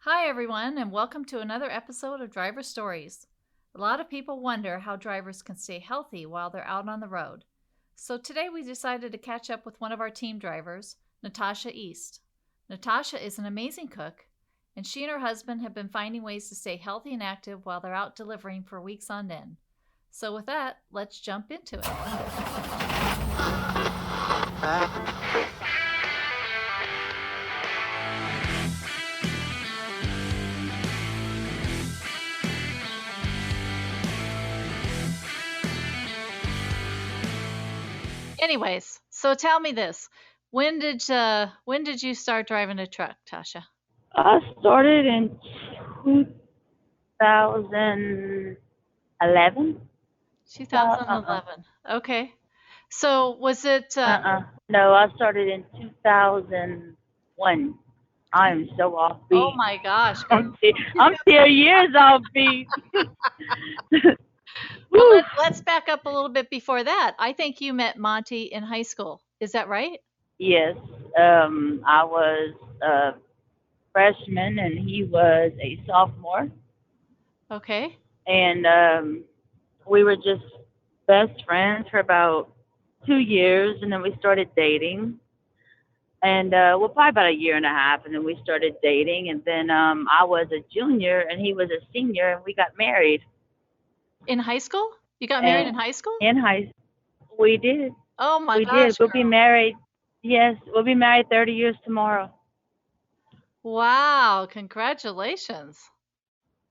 Hi, everyone, and welcome to another episode of Driver Stories. A lot of people wonder how drivers can stay healthy while they're out on the road. So today we decided to catch up with one of our team drivers, Natacha Istre. Natasha is an amazing cook, and she and her husband have been finding ways to stay healthy and active while they're out delivering for weeks on end. So with that, let's jump into it. Anyways, so tell me this: when did you start driving a truck, Tasha? I started in 2011. Uh-uh. 2011. Okay. So was it No, I started in 2001. I'm so oh offbeat. my gosh. I'm still years offbeat. Well, Woo. let's back up a little bit before that. I think you met Monty in high school. Is that right? Yes, I was a freshman and he was a sophomore, Okay. and we were just best friends for about 2 years, and then we started dating. And well, probably about a year and a half, and then we started dating. And then I was a junior and he was a senior, and we got married. In high school? You got married in And high school? in high, we did, Oh my we did. gosh, We'll be girl. married. Yes, we'll be married 30 years tomorrow. Wow, congratulations.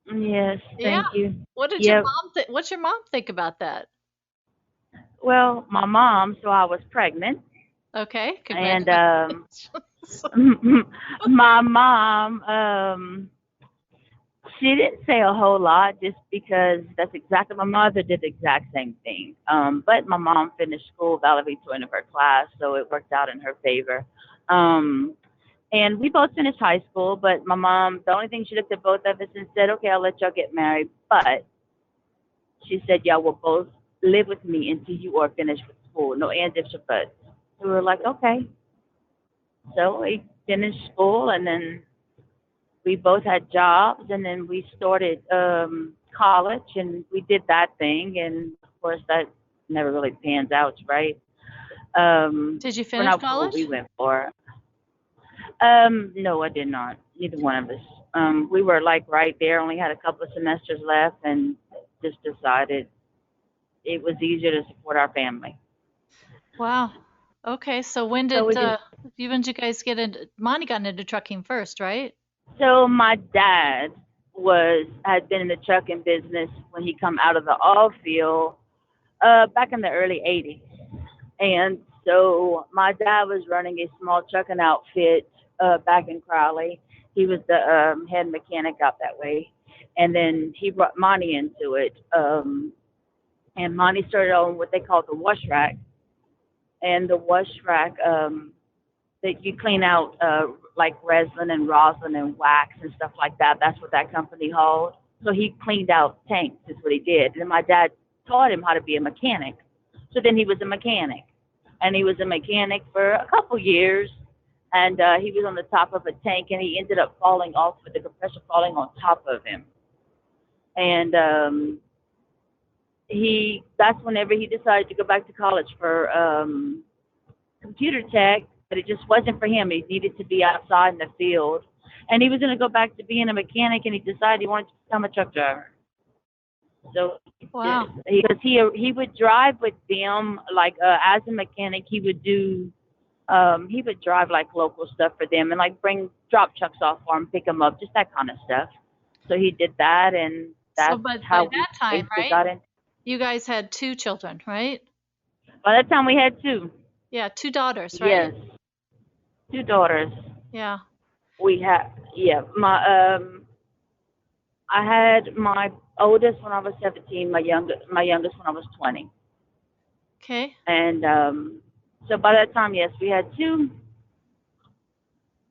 Yes, Yeah. thank you. Yep. What's your mom think about that? Well, my mom, so I was pregnant, Okay, and congratulations. my mom, she didn't say a whole lot just because that's exactly my mother did the exact same thing. But my mom finished school valedictorian of her class, so it worked out in her favor. Um, and we both finished high school, but my mom, the only thing she looked at both of us and said, "Okay, I'll let y'all get married," but she said, "Y'all will both live with me until you are finished with school. No ands, ifs, or buts." So we were like, "Okay." So we finished school, and then we both had jobs, and then we started college, and we did that thing, and of course that never really pans out, right? Did you We're finish not what we college? went for. No, I did not. Neither one of us. We were like right there, only had a couple of semesters left, and just decided it was easier to support our family. Wow. Okay, so So we just when did you guys get into Monty got into trucking first, right? So my dad had been in the trucking business when he come out of the oil field back in the early '80s, and so my dad was running a small trucking outfit back in Crowley. He was the head mechanic out that way, and then he brought Monty into it, and Monty started on what they call the wash rack, and the wash rack that you clean out like resin and rosin and wax and stuff like that. That's what that company hauled. So he cleaned out tanks is what he did. And my dad taught him how to be a mechanic. So then he was a mechanic. And he was a mechanic for a couple years. And he was on the top of a tank and he ended up falling off with the compressor falling on top of him. And that's whenever he decided to go back to college for computer tech, but it just wasn't for him. He needed to be outside in the field. And he was going to go back to being a mechanic, and he decided he wanted to become a truck driver. So Wow. because he would drive with them, like as a mechanic, he would drive like local stuff for them and like bring drop trucks off for them, pick them up, just that kind of stuff. So he did that, and So, that's but by how we that time, basically right? got in. You guys had two children, right? By that time, we had two. Yeah, two daughters, right? Yes, two daughters. Yeah. We had, yeah, I had my oldest when I was 17, my youngest when I was 20. Okay. And so by that time, yes, we had two,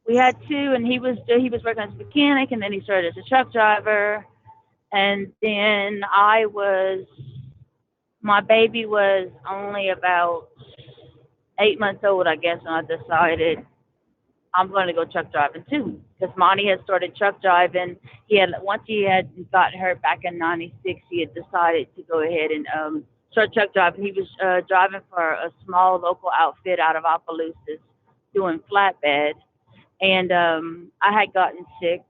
and he was working as a mechanic, and then he started as a truck driver, and then my baby was only about 8 months old, I guess, and I decided I'm going to go truck driving too. because Monty had started truck driving. Once he had gotten hurt back in '96, he had decided to go ahead and start truck driving. He was driving for a small local outfit out of Opelousas, doing flatbed, and I had gotten sick.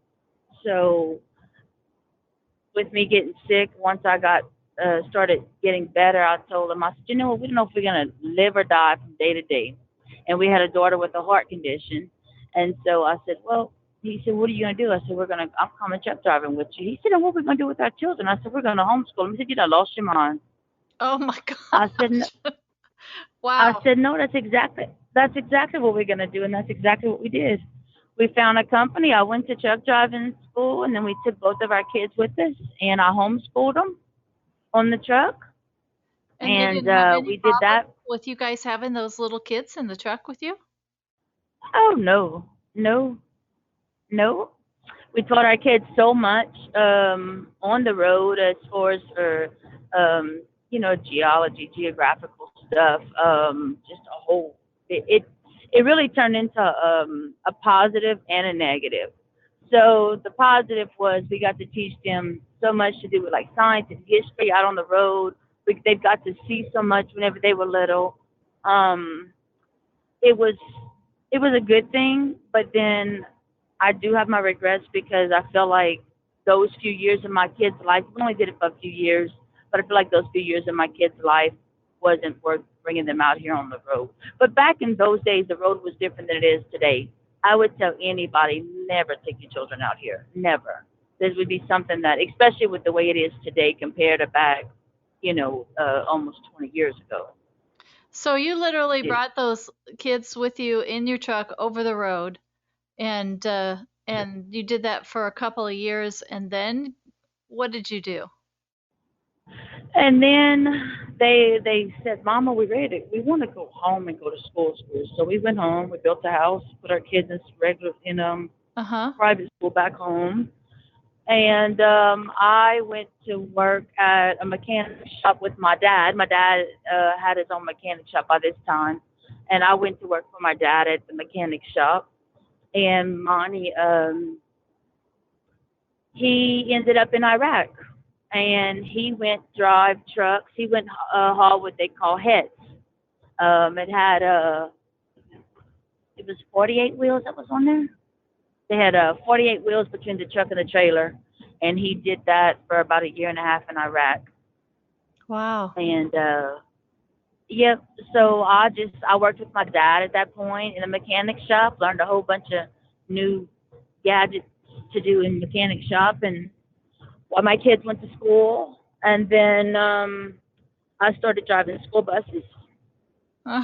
So with me getting sick, once I got started getting better, I told him, I said, you know what, we don't know if we're gonna live or die from day to day. And we had a daughter with a heart condition, and so I said, well, he said, what are you gonna do? I said, I'm coming truck driving with you. He said, and what are we gonna do with our children? I said, we're gonna homeschool them. He said, you done lost your mind. Oh my I said, gosh. I Wow. said, no, that's exactly what we're gonna do, and that's exactly what we did. We found a company. I went to truck driving school, and then we took both of our kids with us, and I homeschooled them on the truck, And they and didn't have any we did problem that. with you guys having those little kids in the truck with you? Oh no, no, no. We taught our kids so much on the road as far as for geology, geographical stuff. Just a whole. It really turned into a positive and a negative. So the positive was we got to teach them so much to do with like science and history out on the road. They've got to see so much whenever they were little. Um, it was it was a good thing, but then I do have my regrets because I feel like those few years of my kid's life, we only did it for a few years, but I feel like those few years of my kid's life wasn't worth bringing them out here on the road. But back in those days, the road was different than it is today. I would tell anybody never take your children out here, never. This would be something that, especially with the way it is today compared to back, almost 20 years ago. So you literally It, brought those kids with you in your truck over the road, and you did that for a couple of years, and then what did you do? And then they said, "Mama, we want to go home and go to school." So we went home. We built a house, put our kids in regular Uh-huh. private school back home, and I went to work at a mechanic shop with my dad. My dad had his own mechanic shop by this time, and I went to work for my dad at the mechanic shop. And Monty, he ended up in Iraq, and he went drive trucks. He went haul what they call heads. It was 48 wheels that was on there. They had 48 wheels between the truck and the trailer, and he did that for about a year and a half in Iraq. Wow. And yep, so I worked with my dad at that point in a mechanic shop, learned a whole bunch of new gadgets to do in mechanic shop, and while my kids went to school, and then I started driving school buses,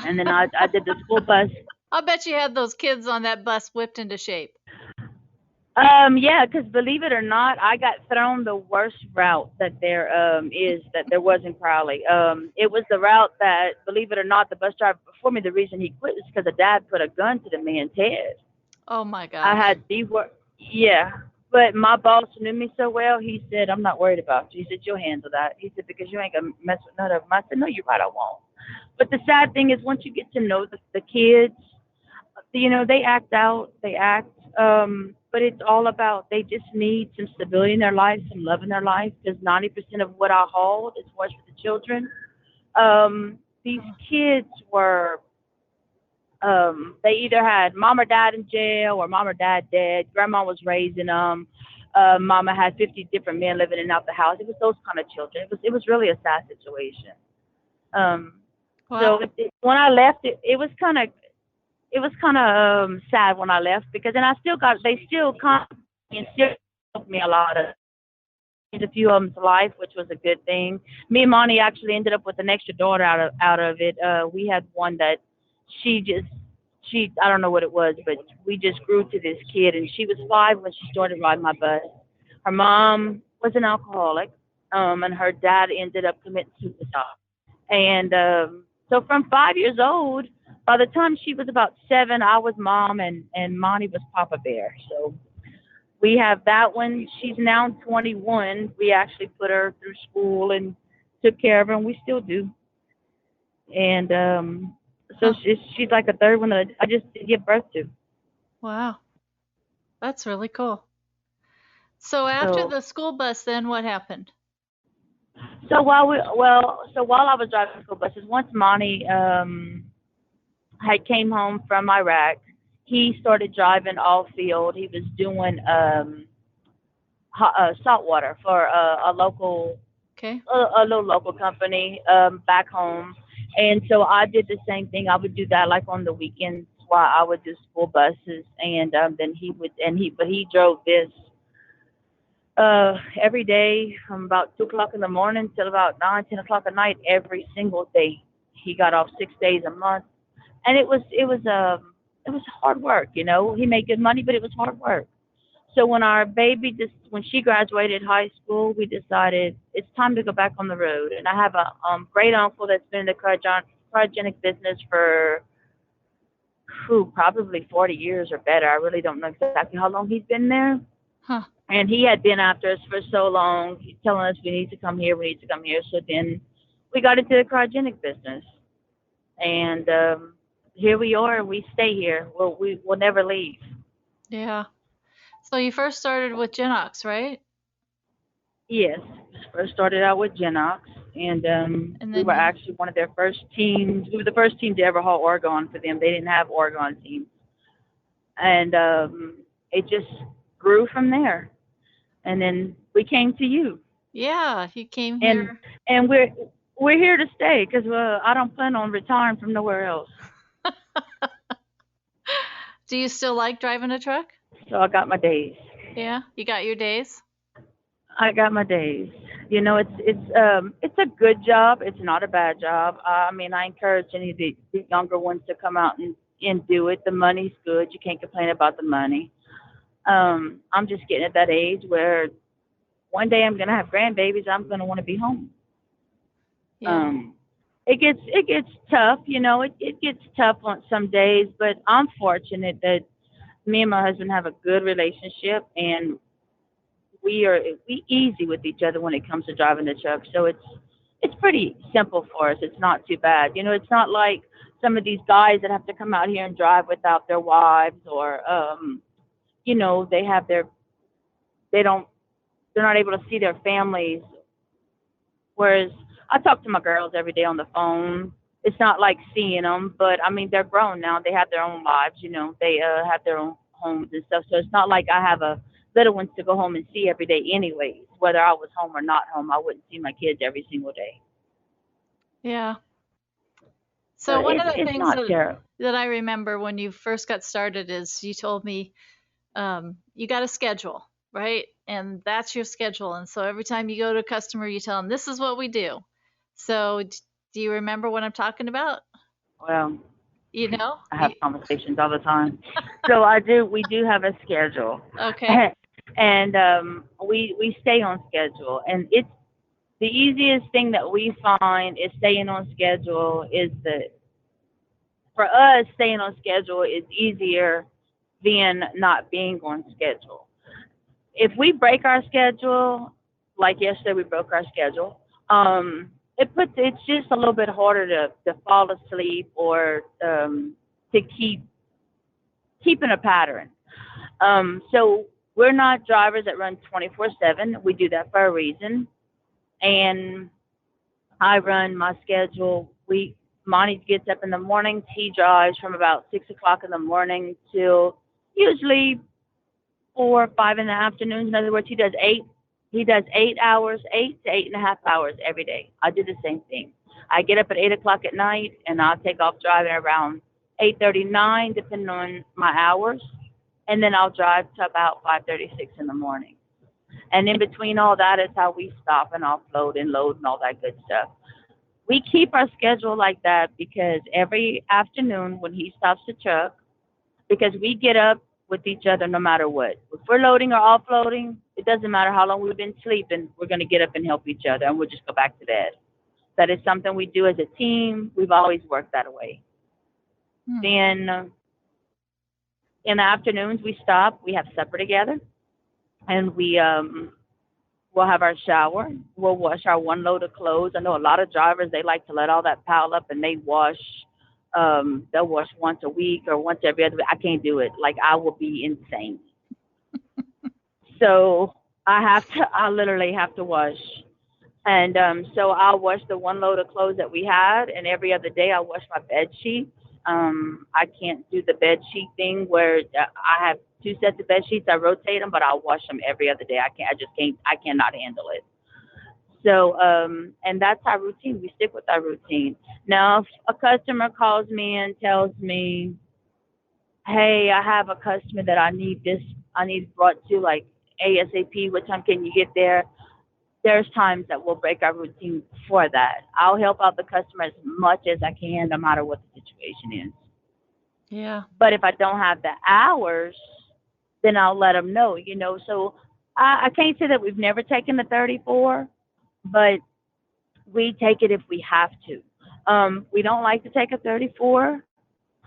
and then I did the school bus. I'll bet you had those kids on that bus whipped into shape. Yeah, because believe it or not, I got thrown the worst route that there was in Crowley. It was the route that, believe it or not, the bus driver before me, the reason he quit is because the dad put a gun to the man's head. Oh my I gosh. had the work. Yeah, but my boss knew me so well. He said, "I'm not worried about you." He said, "You'll handle that." He said, "Because you ain't gonna mess with none of them." I said, "No, you're right, I won't." But the sad thing is, once you get to know the kids, they act out, they act, but it's all about they just need some stability in their life, some love in their life, because 90% of what I hold is what's for the children. These kids were, they either had mom or dad in jail or mom or dad dead. Grandma was raising them. Mama had 50 different men living in and out the house. It was those kind of children. It was really a sad situation. Um, Wow. so when I left, it was kind of sad when I left because then they still kind of and still helped me a lot of a few of them's life, which was a good thing. Me and Monty actually ended up with an extra daughter out of it. We had one that she just she I don't know what it was, but we just grew to this kid, and she was 5 when she started riding my bus. Her mom was an alcoholic, and her dad ended up committing suicide. And so from 5 years old, by the time she was about 7, I was mom and Monty was Papa Bear. So we have that one. She's now 21. We actually put her through school and took care of her, and we still do. And so Huh. she's like a third one that I just did give birth to. Wow. That's really cool. So after So the school bus, then what happened? so while I was driving school buses, once Monty had came home from Iraq, he started driving all field. He was doing salt water for Okay. a little local company back home, and so I did the same thing. I would do that like on the weekends while I would do school buses, and then he would and he but he drove this every day from about 2 o'clock in the morning till about 9, 10 o'clock at night every single day. He got off 6 days a month, and it was hard work. You know, he made good money, but it was hard work. So when our baby just when she graduated high school, we decided it's time to go back on the road. And I have a great uncle that's been in the cryogenic business for probably 40 years or better. I really don't know exactly how long he's been there. Huh. And he had been after us for so long, telling us we need to come here, we need to come here. So then we got into the cryogenic business, and here we are. We stay here. We will never leave. Yeah. So you first started with Genox, right? Yes, first started out with Genox, and And we then were you, actually one of their first teams. We were the first team to ever haul Oregon for them. They didn't have Oregon teams, and it just grew from there. And then we came to you, yeah, you came and here. and we're here to stay because I don't plan on retiring from nowhere else. Do you still like driving a truck? So I got my days. Yeah, you got your days. I got my days. You know, it's a good job. It's not a bad job. I mean, I encourage any of the younger ones to come out and do it. The money's good. You can't complain about the money. I'm just getting at that age where one day I'm gonna have grandbabies. I'm gonna want to be home. Yeah. Um, it gets tough. You know, it gets tough on some days. But I'm fortunate that me and my husband have a good relationship, and we easy with each other when it comes to driving the truck. So it's pretty simple for us. It's not too bad. You know, it's not like some of these guys that have to come out here and drive without their wives, or you know, they don't they're not able to see their families. Whereas I talk to my girls every day on the phone. It's not like seeing them, but I mean they're grown now. They have their own lives. You know, they have their own homes and stuff. So it's not like I have a little ones to go home and see every day. Anyways, whether I was home or not home, I wouldn't see my kids every single day. Yeah. So So one of the it's things not terrible. that I remember when you first got started is you told me you got a schedule, right? And that's your schedule. And so every time you go to a customer, you tell them this is what we do. So do you remember what I'm talking about? Well, You know? I have conversations all the time. So I do. We do have a schedule, Okay. and we stay on schedule. And it's the easiest thing that we find is staying on schedule. Is the For us, staying on schedule is easier than not being on schedule. If we break our schedule, like yesterday we broke our schedule, it's just a little bit harder to fall asleep or to keep in a pattern. So we're not drivers that run 24/7. We do that for a reason, and I run my schedule. We Monty gets up in the mornings. He drives from about 6 o'clock in the morning till usually 4 or 5 in the afternoons. In other words, he does eight. He does 8 hours, 8 to 8.5 hours every day. I do the same thing. I get up at 8 o'clock at night, and I'll take off driving around 8:39, depending on my hours, and then I'll drive to about 5:36 in the morning. And in between all that is how we stop and offload and load and all that good stuff. We keep our schedule like that because every afternoon when he stops the truck, because we get up with each other no matter what. If we're loading or offloading, it doesn't matter how long we've been sleeping, we're going to get up and help each other and we'll just go back to bed. That is something we do as a team. We've always worked that way. Hmm. Then in the afternoons, we stop, we have supper together, and we'll have our shower. We'll wash our one load of clothes. I know a lot of drivers, they like to let all that pile up and they wash. They'll wash once a week or once every other week. I can't do it. Like, I will be insane. So I literally have to wash. And so I'll wash the one load of clothes that we had, and every other day I'll wash my bed sheets. I can't do the bed sheet thing where I have two sets of bed sheets. I rotate them, but I'll wash them every other day. I can't. I just can't. I cannot handle it. So, and that's our routine. We stick with our routine. Now, if a customer calls me and tells me, "Hey, I have a customer that I need brought to like ASAP. What time can you get there?" There's times that we'll break our routine for that. I'll help out the customer as much as I can, no matter what the situation is. Yeah. But if I don't have the hours, then I'll let them know, you know. So I can't say that we've never taken the 34, but we take it if we have to. We don't like to take a 34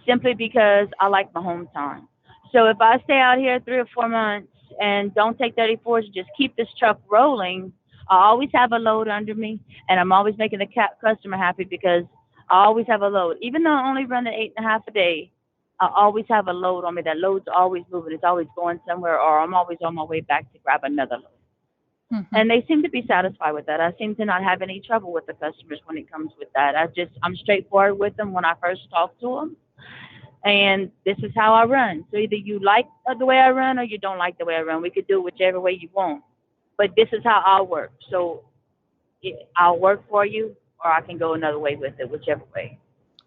simply because I like my home time. So if I stay out here 3 or 4 months and don't take 34s, just keep this truck rolling, I always have a load under me, and I'm always making the customer happy because I always have a load. Even though I only run the 8.5 a day, I always have a load on me. That load's always moving. It's always going somewhere, or I'm always on my way back to grab another load. Hmm. And they seem to be satisfied with that. I seem to not have any trouble with the customers when it comes with that. I'm straightforward with them when I first talk to them, and this is how I run. So either you like the way I run or you don't like the way I run. We could do it whichever way you want, but this is how I'll work. So I'll work for you, or I can go another way with it, whichever way.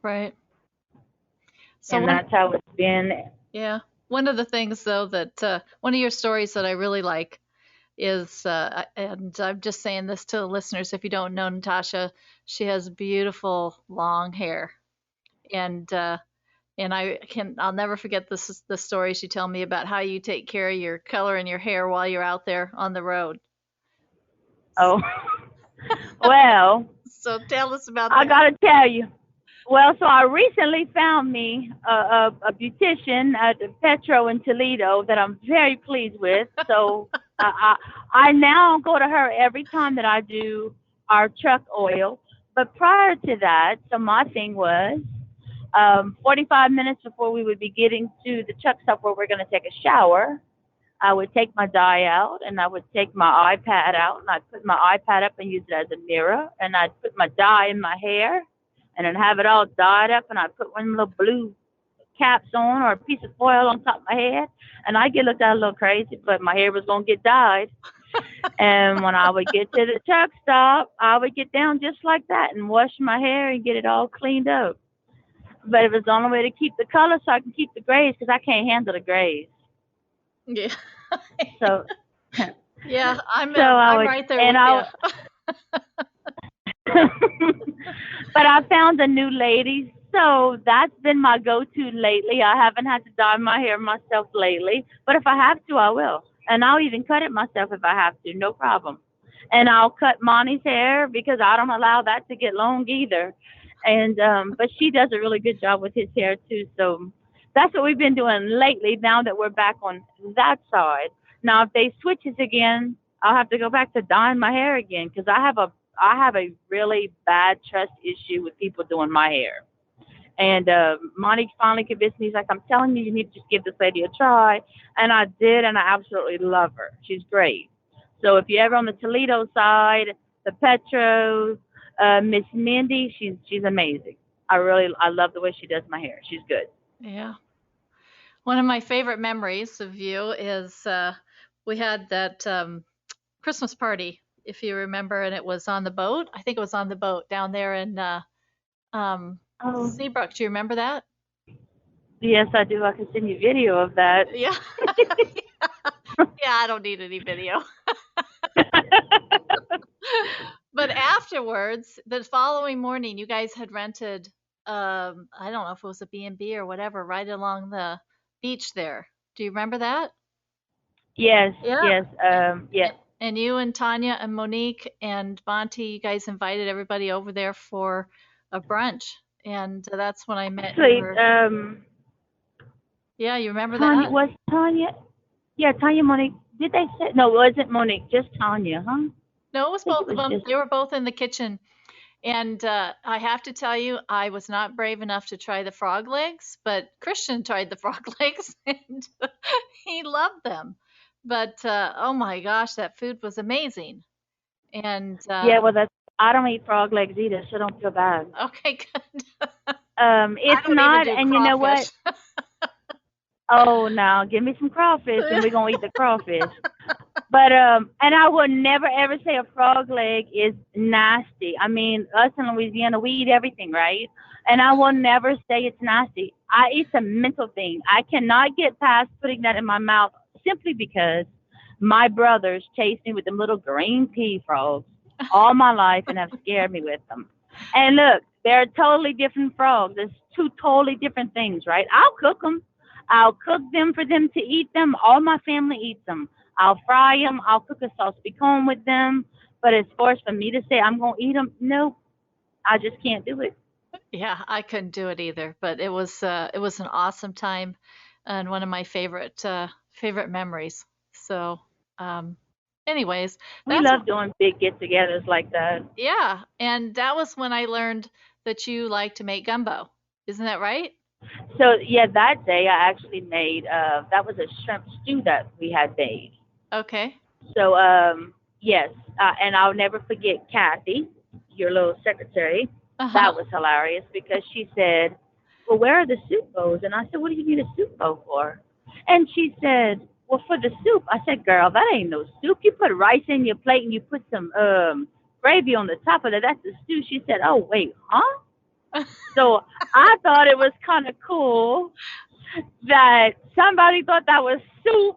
Right. So And that's how it's been. yeah, one of the things though that one of your stories that I really like is, and I'm just saying this to the listeners, if you don't know Natasha, she has beautiful long hair, and I'll never forget this the story she told me about how you take care of your color and your hair while you're out there on the road. Oh, well, So tell us about I that. gotta tell you. Well, so I recently found me a beautician at the Petro in Toledo that I'm very pleased with. So I now go to her every time that I do our truck oil. But prior to that, so my thing was 45 minutes before we would be getting to the truck stop where we're going to take a shower, I would take my dye out and I would take my iPad out and I'd put my iPad up and use it as a mirror and I'd put my dye in my hair and I'd have it all dyed up and I'd put one little blue caps on or a piece of foil on top of my head and I'd get looked at a little crazy, but my hair was going to get dyed. And when I would get to the truck stop, I would get down just like that and wash my hair and get it all cleaned up. But it was the only way to keep the color so I can keep the grays because I can't handle the grays. Yeah. So Yeah, so I I'm would, right there and with you. I, but I found a new lady, so that's been my go-to lately. I haven't had to dye my hair myself lately, but if I have to, I will, and I'll even cut it myself if I have to, no problem. And I'll cut Monty's hair because I don't allow that to get long either. And but she does a really good job with his hair too. So that's what we've been doing lately. Now that we're back on that side. Now if they switches again, I'll have to go back to dyeing my hair again because I have a really bad trust issue with people doing my hair. And Monty finally convinced me. He's like, I'm telling you, you need to just give this lady a try. And I did, and I absolutely love her. She's great. So if you're ever on the Toledo side, the Petro, Miss Mindy, she's amazing. I love the way she does my hair. She's good. Yeah. One of my favorite memories of you is we had that Christmas party, if you remember, and it was on the boat. I think it was on the boat down there in um, Oh, Seabrook. Do you remember that? yes, I do. I can send you video of that. Yeah. Yeah, I don't need any video. But afterwards, the following morning, you guys had rented, I don't know if it was a B&B or whatever, right along the beach there. Do you remember that? Yes, Yeah. yes, yes. And you and Tanya and Monique and Monty, you guys invited everybody over there for a brunch. And that's when I met Actually, your, yeah, you remember Tanya that? was Tanya. Yeah, Tanya Monique. Did they say no? It wasn't Monique. Just Tanya, huh? No, it I was think it both of was them. just. They were both in the kitchen. And I have to tell you, I was not brave enough to try the frog legs, but Christian tried the frog legs and he loved them. But oh my gosh, that food was amazing. And Yeah, well, that's I don't eat frog legs either, so don't feel bad. okay, good. I It's don't even not, do and you know what? crawfish. Oh, now give me some crawfish, and we're gonna eat the crawfish. But and I would never ever say a frog leg is nasty. I mean, us in Louisiana, we eat everything, right? And I will never say it's nasty. It's a mental thing. I cannot get past putting that in my mouth simply because my brothers chased me with them little green pea frogs all my life and have scared me with them. And look, they're totally different frogs. It's two totally different things, right? I'll cook them. I'll cook them for them to eat them. All my family eats them. I'll fry them. I'll cook a sauce pecan with them. But as far as for me to say I'm gonna eat them, no, I just can't do it. Yeah, I couldn't do it either, but it was an awesome time and one of my favorite memories. So, um anyways, We that's love doing big get-togethers like that. yeah, and that was when I learned that you like to make gumbo. Isn't that right? So yeah, that day I actually made that was a shrimp stew that we had made. Okay. So yes, and I'll never forget Kathy, your little secretary. Uh-huh. That was hilarious because she said, "Well, where are the soup bowls?" And I said, "What do you need a soup bowl for?" And she said, "Well, for the soup." I said, "Girl, that ain't no soup. You put rice in your plate and you put some gravy on the top of it. That's the stew." She said, "Oh wait, huh?" So I thought it was kind of cool that somebody thought that was soup,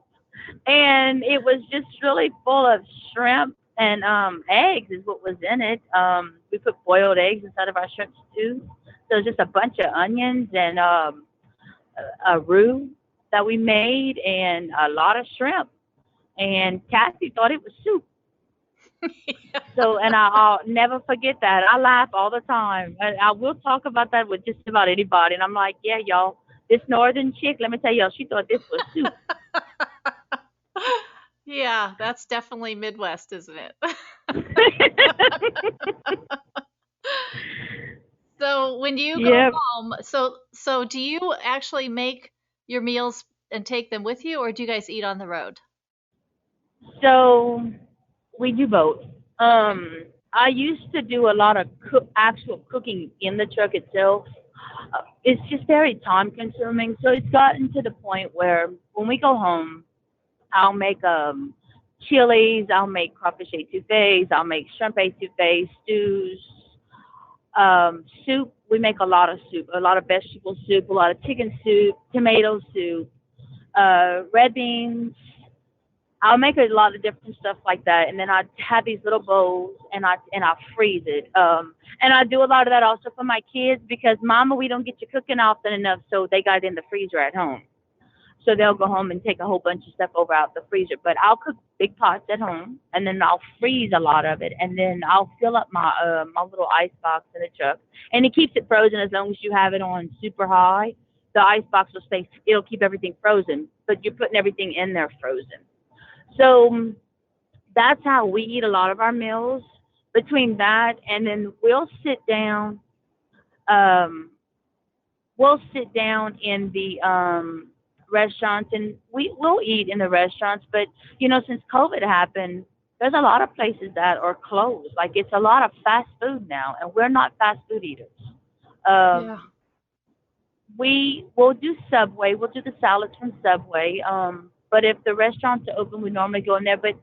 and it was just really full of shrimp and eggs is what was in it. We put boiled eggs inside of our shrimp stew, so just a bunch of onions and a roux that we made and a lot of shrimp. And Kathy thought it was soup. So, and I'll never forget that. I laugh all the time. I will talk about that with just about anybody. And I'm like, yeah, y'all, this northern chick, let me tell y'all, she thought this was soup. Yeah, that's definitely Midwest, isn't it? So when you go Yeah. home, so do you actually make your meals and take them with you, or do you guys eat on the road? So we do both. Okay. I used to do a lot of actual cooking in the truck itself. It's just very time consuming. So it's gotten to the point where when we go home, I'll make chilies, I'll make crawfish etouffees, I'll make shrimp etouffees, stews, soup. We make a lot of soup, a lot of vegetable soup, a lot of chicken soup, tomato soup, red beans. I'll make a lot of different stuff like that, and then I have these little bowls, and I freeze it. And I do a lot of that also for my kids because, Mama, we don't get you cooking often enough, so they got it in the freezer at home. So they'll go home and take a whole bunch of stuff over out the freezer. But I'll cook big pots at home, and then I'll freeze a lot of it, and then I'll fill up my little ice box in the truck, and it keeps it frozen as long as you have it on super high. The ice box will stay; it'll keep everything frozen, but you're putting everything in there frozen. So that's how we eat a lot of our meals. Between that, and then um, we'll sit down in the restaurants, and will eat in the restaurants. But since COVID happened, there's a lot of places that are closed. Like it's a lot of fast food now, and we're not fast food eaters. Yeah. Um, we will do Subway. We'll do the salads from Subway. But if the restaurants are open, we normally go in there. But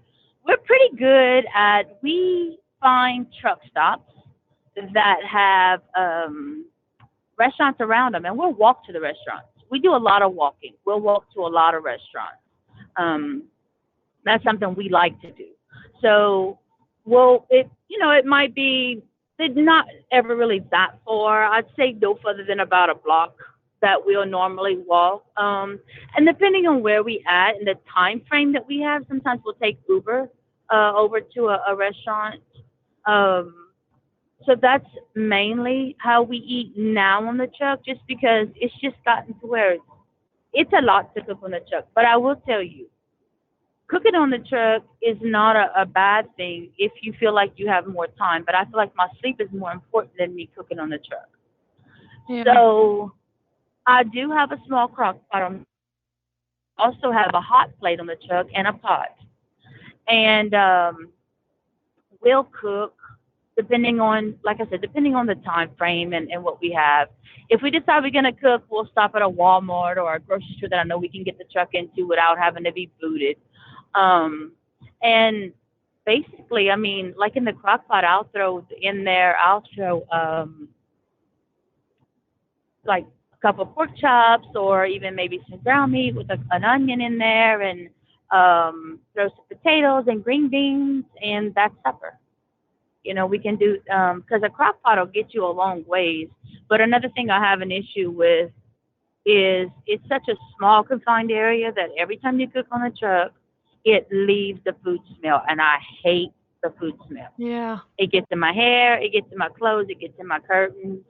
we're pretty good at we find truck stops that have restaurants around them, and we'll walk to the restaurants. We do a lot of walking. We'll walk to a lot of restaurants. Um, that's something we like to do. So, well, it might be it's not ever really that far. I'd say no further than about a block that we'll normally walk. And depending on where we at and the time frame that we have, sometimes we'll take Uber over to a restaurant. Um, so that's mainly how we eat now on the truck, just because it's just gotten to where it's a lot to cook on the truck. But I will tell you, cooking on the truck is not a bad thing if you feel like you have more time. But I feel like my sleep is more important than me cooking on the truck. Yeah. So I do have a small crock pot on also have a hot plate on the truck and a pot. And we'll cook depending on, like I said, depending on the time frame and what we have. If we decide we're going to cook, we'll stop at a Walmart or a grocery store that I know we can get the truck into without having to be booted. And basically, I mean, like in the crock pot, I'll throw in there, I'll throw like a couple of pork chops or even maybe some ground meat with an onion in there and throw some potatoes and green beans, and that's supper. You know, we can do, because a crock pot will get you a long ways. But another thing I have an issue with is it's such a small confined area that every time you cook on the truck, it leaves the food smell, and I hate the food smell. Yeah. It gets in my hair, it gets in my clothes, it gets in my curtains.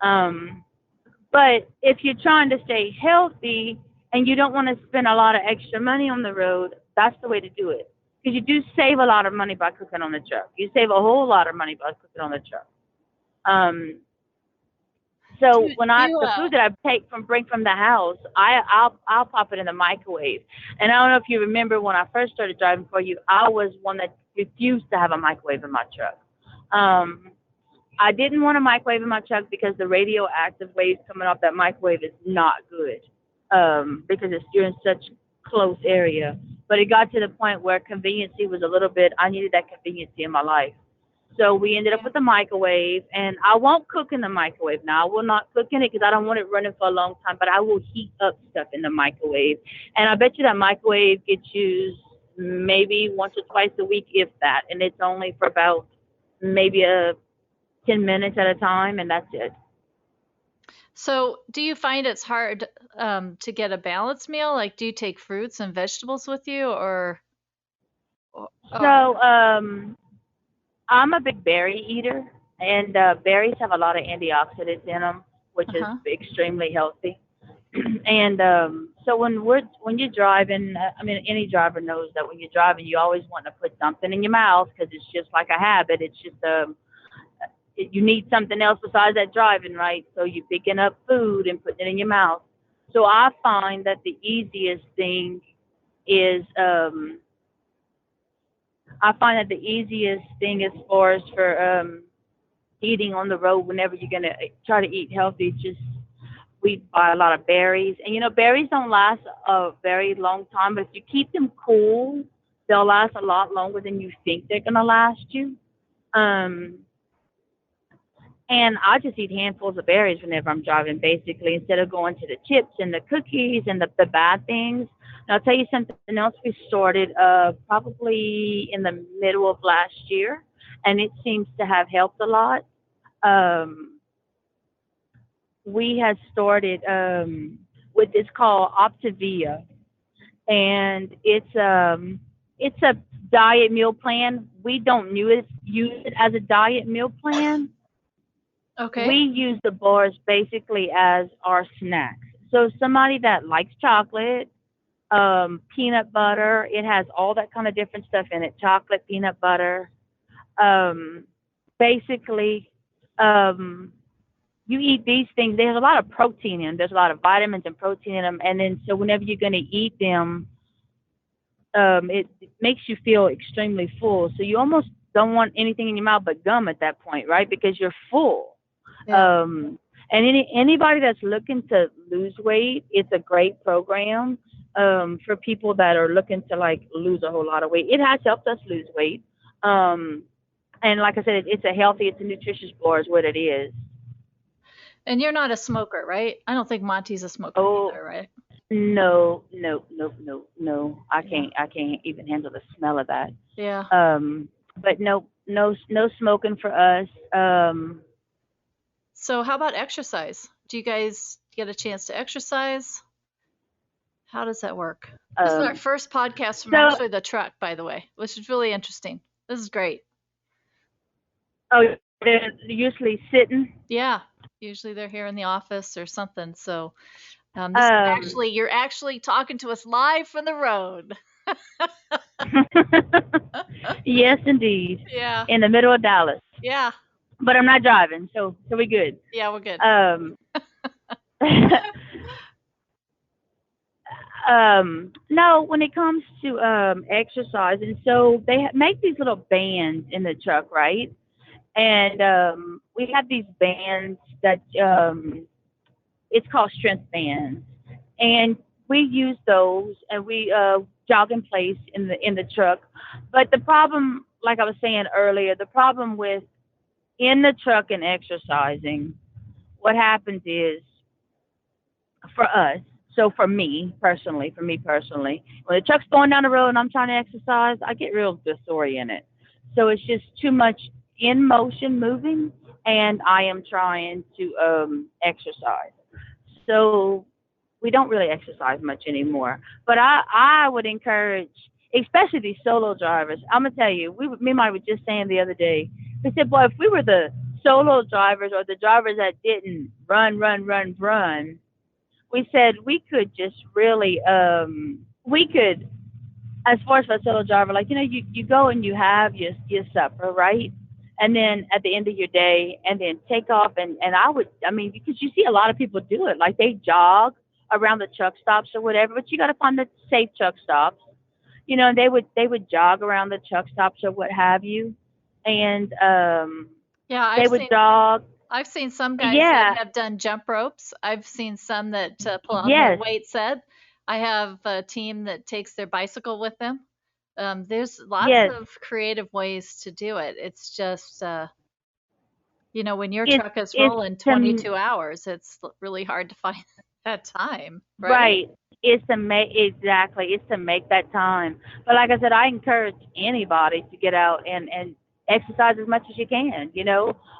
But if you're trying to stay healthy and you don't want to spend a lot of extra money on the road, that's the way to do it. Because you do save a lot of money by cooking on the truck. You save a whole lot of money by cooking on the truck. So when the food that I bring from the house, I'll pop it in the microwave. And I don't know if you remember when I first started driving for you, I was one that refused to have a microwave in my truck. I didn't want a microwave in my truck because the radioactive waves coming off that microwave is not good. Because you're in such close area. But it got to the point where conveniency was a little bit, I needed that conveniency in my life. So we ended up with a microwave, and I won't cook in the microwave now. I will not cook in it because I don't want it running for a long time, but I will heat up stuff in the microwave. And I bet you that microwave gets used maybe once or twice a week, if that. And it's only for about maybe 10 minutes at a time, and that's it. So do you find it's hard to get a balanced meal? Like, do you take fruits and vegetables with you, or? So I'm a big berry eater, and berries have a lot of antioxidants in them, which is extremely healthy. And so when you're driving, I mean, any driver knows that when you're driving, you always want to put something in your mouth because it's just like a habit. It's just you need something else besides that driving, right? So you're picking up food and putting it in your mouth. So I find that the easiest thing is as far as for eating on the road whenever you're going to try to eat healthy, just we buy a lot of berries. And, you know, berries don't last a very long time, but if you keep them cool, they'll last a lot longer than you think they're going to last you. And I just eat handfuls of berries whenever I'm driving, basically, instead of going to the chips and the cookies and the bad things. And I'll tell you something else we started probably in the middle of last year, and it seems to have helped a lot. We had started with this called Optavia, and it's a diet meal plan. We don't use it as a diet meal plan. Okay. We use the bars basically as our snacks. So somebody that likes chocolate, peanut butter, it has all that kind of different stuff in it. Chocolate, peanut butter. Basically, you eat these things. There's a lot of protein in them. There's a lot of vitamins and protein in them. And then so whenever you're going to eat them, it makes you feel extremely full. So you almost don't want anything in your mouth but gum at that point, right? Because you're full. Yeah. And anybody that's looking to lose weight, it's a great program for people that are looking to like lose a whole lot of weight. It has helped us lose weight. And like I said, it's a nutritious bar is what it is. And you're not a smoker, right? I don't think Monty's a smoker either, right? No. I can't even handle the smell of that. Yeah. But no smoking for us. So how about exercise? Do you guys get a chance to exercise? How does that work? This is our first podcast from actually the truck, by the way, which is really interesting. This is great. Oh, they're usually sitting? Yeah. Usually they're here in the office or something. So this is you're actually talking to us live from the road. Yes, indeed. Yeah. In the middle of Dallas. Yeah. But I'm not driving, so we're good. Yeah, we're good. No, when it comes to exercise, and so they make these little bands in the truck, right? And we have these bands that it's called strength bands, and we use those, and we jog in place in the truck. But the problem, like I was saying earlier, the problem with in the truck and exercising, what happens is for us. So for me personally, when the truck's going down the road and I'm trying to exercise, I get real disoriented. So it's just too much in motion moving, and I am trying to exercise. So we don't really exercise much anymore. But I would encourage, especially these solo drivers. I'm gonna tell you, me and Mike were just saying the other day. We said, boy, if we were the solo drivers or the drivers that didn't run, we said we could just really we could, as far as a solo driver, like, you go and you have your supper, right? And then at the end of your day, and then take off, and I mean, because you see a lot of people do it, like they jog around the truck stops or whatever, but you got to find the safe truck stops, and they would jog around the truck stops or what have you, and Yeah, they would jog. I've seen some guys that Yeah, have done jump ropes. I've seen some that pull on the yes, weight set. I have a team that takes their bicycle with them. There's lots yes. of creative ways to do it. It's just, when your It's truck is it's rolling to 22 hours, it's really hard to find that time, right? Right. It's to make exactly. It's to make that time. But like I said, I encourage anybody to get out and exercise as much as you can.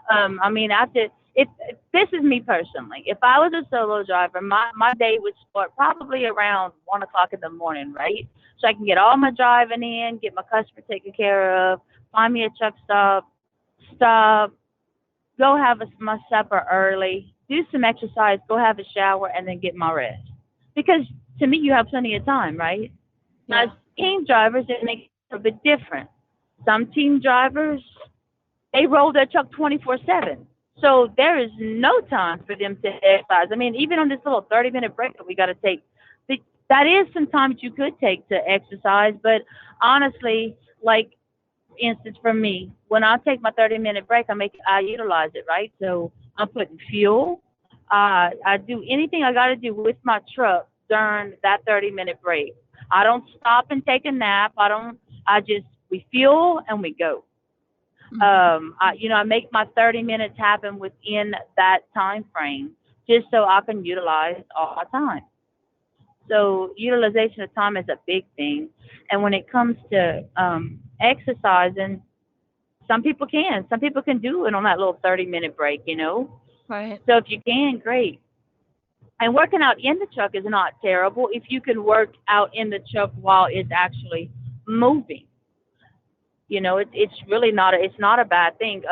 I mean, after if this is me personally, if I was a solo driver, my day would start probably around 1 o'clock in the morning, right? So I can get all my driving in, get my customer taken care of, find me a truck stop, go have my supper early, do some exercise, go have a shower, and then get my rest. Because to me, you have plenty of time, right? As Yeah. team drivers, it makes it a bit different. Some team drivers, they roll their truck 24/7. So there is no time for them to exercise. I mean, even on this little 30-minute break that we got to take, that is some time that you could take to exercise. But honestly, like instance for me, when I take my 30-minute break, I utilize it, right? So I'm putting fuel. I do anything I got to do with my truck during that 30-minute break. I don't stop and take a nap. I don't. We fuel and we go. Hmm. I make my 30 minutes happen within that time frame, just so I can utilize all my time. So utilization of time is a big thing. And when it comes to exercising, some people can do it on that little 30-minute break. Right. So if you can, great. And working out in the truck is not terrible if you can work out in the truck while it's actually moving. It's really it's not a bad thing.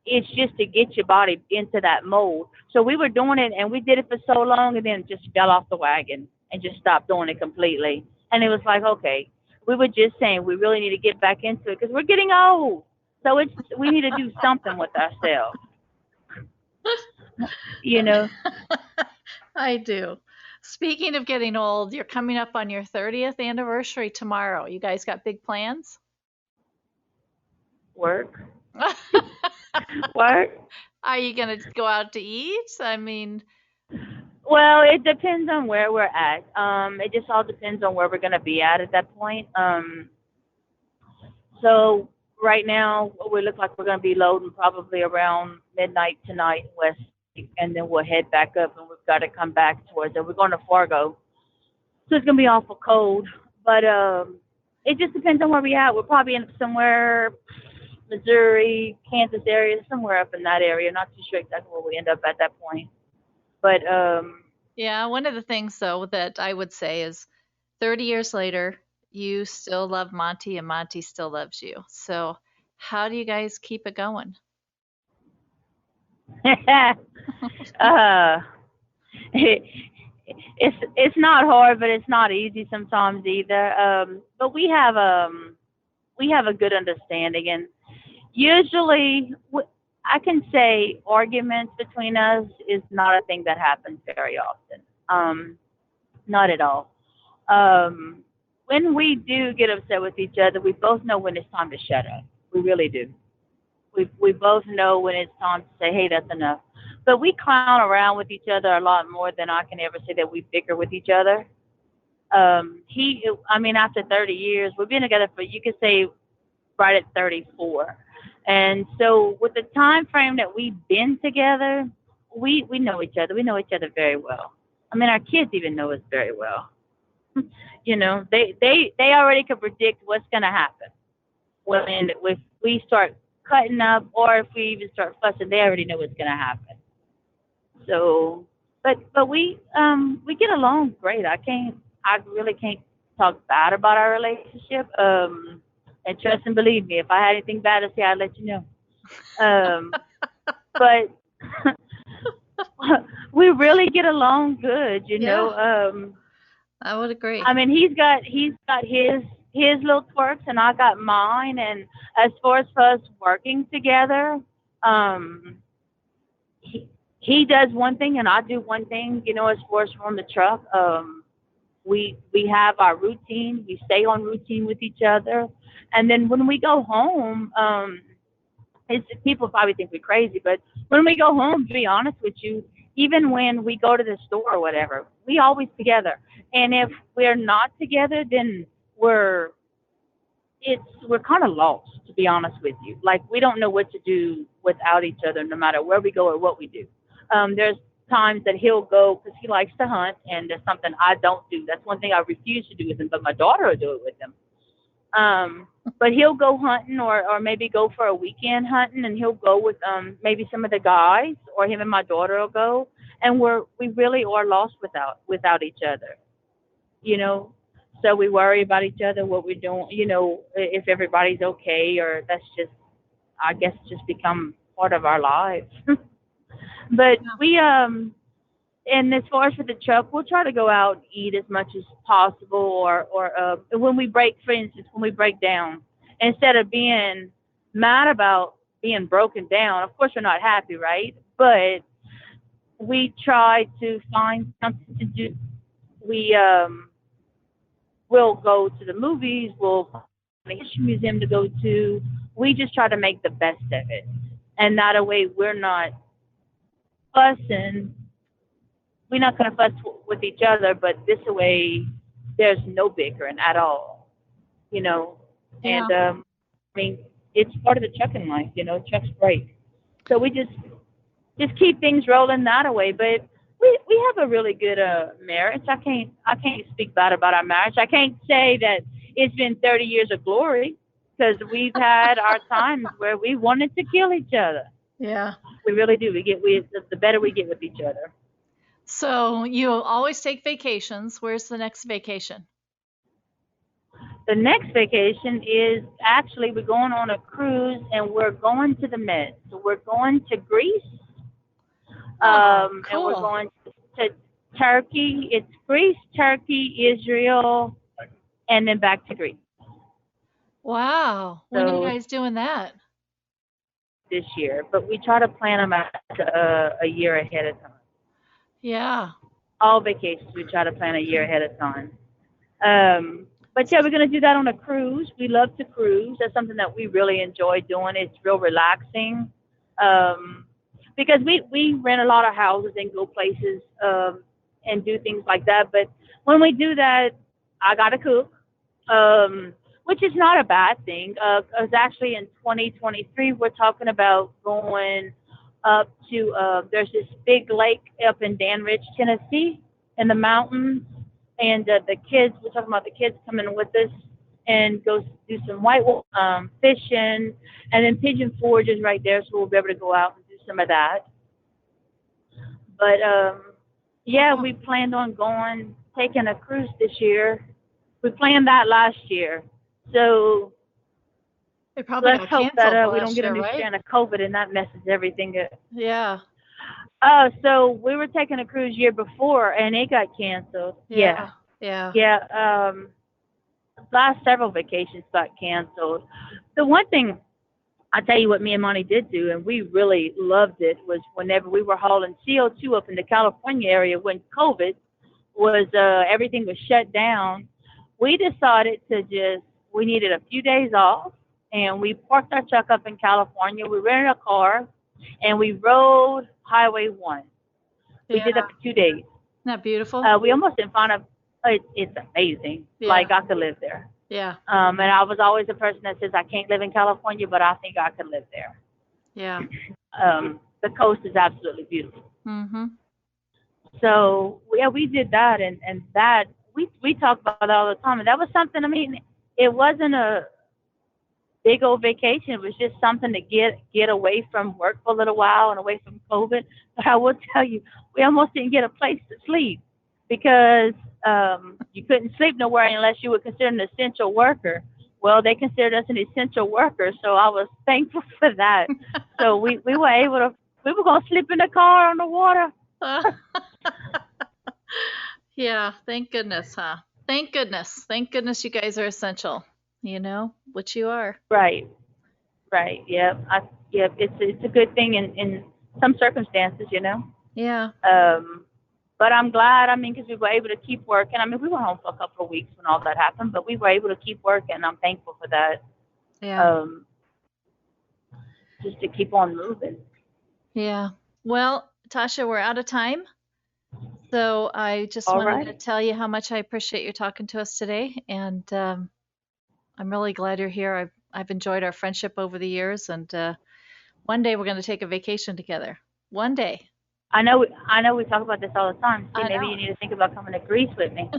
It's just to get your body into that mold. So we were doing it, and we did it for so long, and then just fell off the wagon and just stopped doing it completely. And it was like, okay, we were just saying we really need to get back into it because we're getting old. So we need to do something with ourselves, you know. I do. Speaking of getting old, you're coming up on your 30th anniversary tomorrow. You guys got big plans? Work, work. Are you going to go out to eat? I mean, Well, it depends on where we're at. It just all depends on where we're gonna be at that point. So right now we look like we're gonna be loading probably around midnight tonight in West, and then we'll head back up, and we've got to come back towards it. We're going to Fargo, so it's gonna be awful cold. But it just depends on where we at. We'll probably end up somewhere, Missouri, Kansas area, somewhere up in that area. Not too sure exactly where we end up at that point. But yeah, one of the things though that I would say is 30 years later, you still love Monty and Monty still loves you. So, how do you guys keep it going? uh, it's not hard, but it's not easy sometimes either. But we have a good understanding, and usually I can say arguments between us is not a thing that happens very often. not at all. Um, when we do get upset with each other, we both know when it's time to shut up. We really do. We both know when it's time to say, hey, that's enough. But we clown around with each other a lot more than I can ever say that we bicker with each other. I mean, after 30 years, we've been together for, you could say, right at 34. And so with the time frame that we've been together, we know each other. We know each other very well. I mean, our kids even know us very well. You know, they already can predict what's going to happen when if we start cutting up or if we even start fussing. They already know what's going to happen. So, but we get along great. I really can't talk bad about our relationship. And trust and believe me, if I had anything bad to say, I'd let you know. Um, but we really get along good, you know. Yeah, I would agree. I mean, he's got his little quirks, and I got mine. And as far as us working together, um, he does one thing and I do one thing. You know, as far as from the truck, we have our routine. We stay on routine with each other, and then when we go home, it's people probably think we're crazy, but when we go home, to be honest with you, even when we go to the store or whatever, we always together. And if we're not together, then we're we're kind of lost, to be honest with you. Like we don't know what to do without each other, no matter where we go or what we do. There's times that he'll go because he likes to hunt, and there's something I don't do. That's one thing I refuse to do with him, but my daughter will do it with him. But he'll go hunting or maybe go for a weekend hunting, and he'll go with maybe some of the guys, or him and my daughter will go, and we really are lost without each other, you know. So we worry about each other, what we're doing, you know, if everybody's okay, or that's just, I guess, just become part of our lives. But Yeah. and as far as for the truck, we'll try to go out and eat as much as possible, or when we break, for instance, when we break down, instead of being mad about being broken down, of course we're not happy, right? But we try to find something to do. We'll go to the movies, we'll find a history museum to go to. We just try to make the best of it, and that way we're not fussing. We're not going to fuss with each other, but this way there's no bickering at all, you know. Yeah. And I mean, it's part of the trucking life, you know. Trucks break, so we just keep things rolling that way. But we have a really good marriage. I can't speak bad about our marriage. I can't say that it's been 30 years of glory, because we've had our times where we wanted to kill each other. Yeah. We really do. The better we get with each other. So you always take vacations. Where's the next vacation? The next vacation is actually we're going on a cruise, and we're going to the Med. So we're going to Greece, Oh, and we're cool. going to Turkey. It's Greece, Turkey, Israel, and then back to Greece. Wow. When are you So guys doing that? this year, but we try to plan them out a year ahead of time. Yeah. All vacations we try to plan a year ahead of time. But yeah, we're gonna do that on a cruise. We love to cruise. That's something that we really enjoy doing. It's real relaxing. Um, because we rent a lot of houses and go places and do things like that. But when we do that, I gotta cook, which is not a bad thing. 'Cause actually in 2023 we're talking about going up to there's this big lake up in Danridge, Tennessee, in the mountains, and the kids. We're talking about the kids coming with us and go do some fishing, and then Pigeon Forge is right there, so we'll be able to go out and do some of that. But yeah, Oh, we planned on going taking a cruise this year. We planned that last year, so it probably let's got hope that canceled we don't last get a year, new right? strand of COVID and that messes everything up. Yeah. So we were taking a cruise year before and it got canceled. Yeah, Yeah. Yeah. yeah. Last several vacations got canceled. The one thing I tell you what me and Monty did do, and we really loved it, was whenever we were hauling CO2 up in the California area when COVID was everything was shut down, we decided we needed a few days off, and we parked our truck up in California. We rented a car, and we rode Highway 1. We Yeah. did that for 2 days. Isn't that beautiful? We almost didn't find it's amazing. Yeah. Like, I could live there. Yeah. And I was always a person that says I can't live in California, but I think I could live there. Yeah. The coast is absolutely beautiful. Mm-hmm. So yeah, we did that, and that we talk about that all the time. And that was something. I mean, it wasn't a big old vacation. It was just something to get away from work for a little while and away from COVID. But I will tell you, we almost didn't get a place to sleep because you couldn't sleep nowhere unless you were considered an essential worker. Well, they considered us an essential worker, so I was thankful for that. So we were going to sleep in the car on the water. Yeah, thank goodness, huh? Thank goodness. Thank goodness you guys are essential, which you are. Right. Yeah. It's a good thing in some circumstances, Yeah. But I'm glad, because we were able to keep working. We were home for a couple of weeks when all that happened, but we were able to keep working. I'm thankful for that. Yeah. Just to keep on moving. Yeah. Well, Tasha, we're out of time. So I just wanted to tell you how much I appreciate you talking to us today. And I'm really glad you're here. I've enjoyed our friendship over the years. And one day we're going to take a vacation together. One day. I know we talk about this all the time. See, maybe you need to think about coming to Greece with me.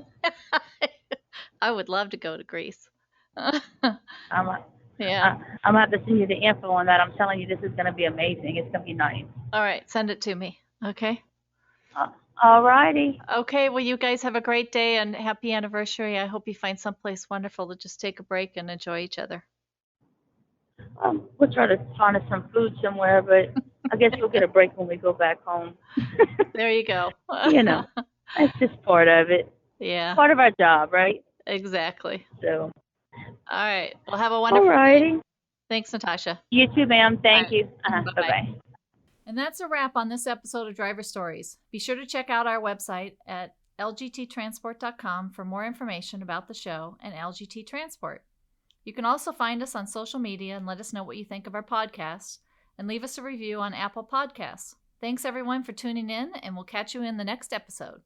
I would love to go to Greece. I'm going to have to send you the info on that. I'm telling you, this is going to be amazing. It's going to be nice. All right. Send it to me. Okay. All righty. Okay. Well, you guys have a great day and happy anniversary. I hope you find someplace wonderful to just take a break and enjoy each other. We'll try to find us some food somewhere, but I guess we'll get a break when we go back home. There you go. That's just part of it. Yeah. Part of our job, right? Exactly. So. All right. Well, have a wonderful day. Thanks, Natasha. You too, ma'am. Thank you. Bye-bye. And that's a wrap on this episode of Driver Stories. Be sure to check out our website at lgttransport.com for more information about the show and LGT Transport. You can also find us on social media and let us know what you think of our podcast, and leave us a review on Apple Podcasts. Thanks everyone for tuning in, and we'll catch you in the next episode.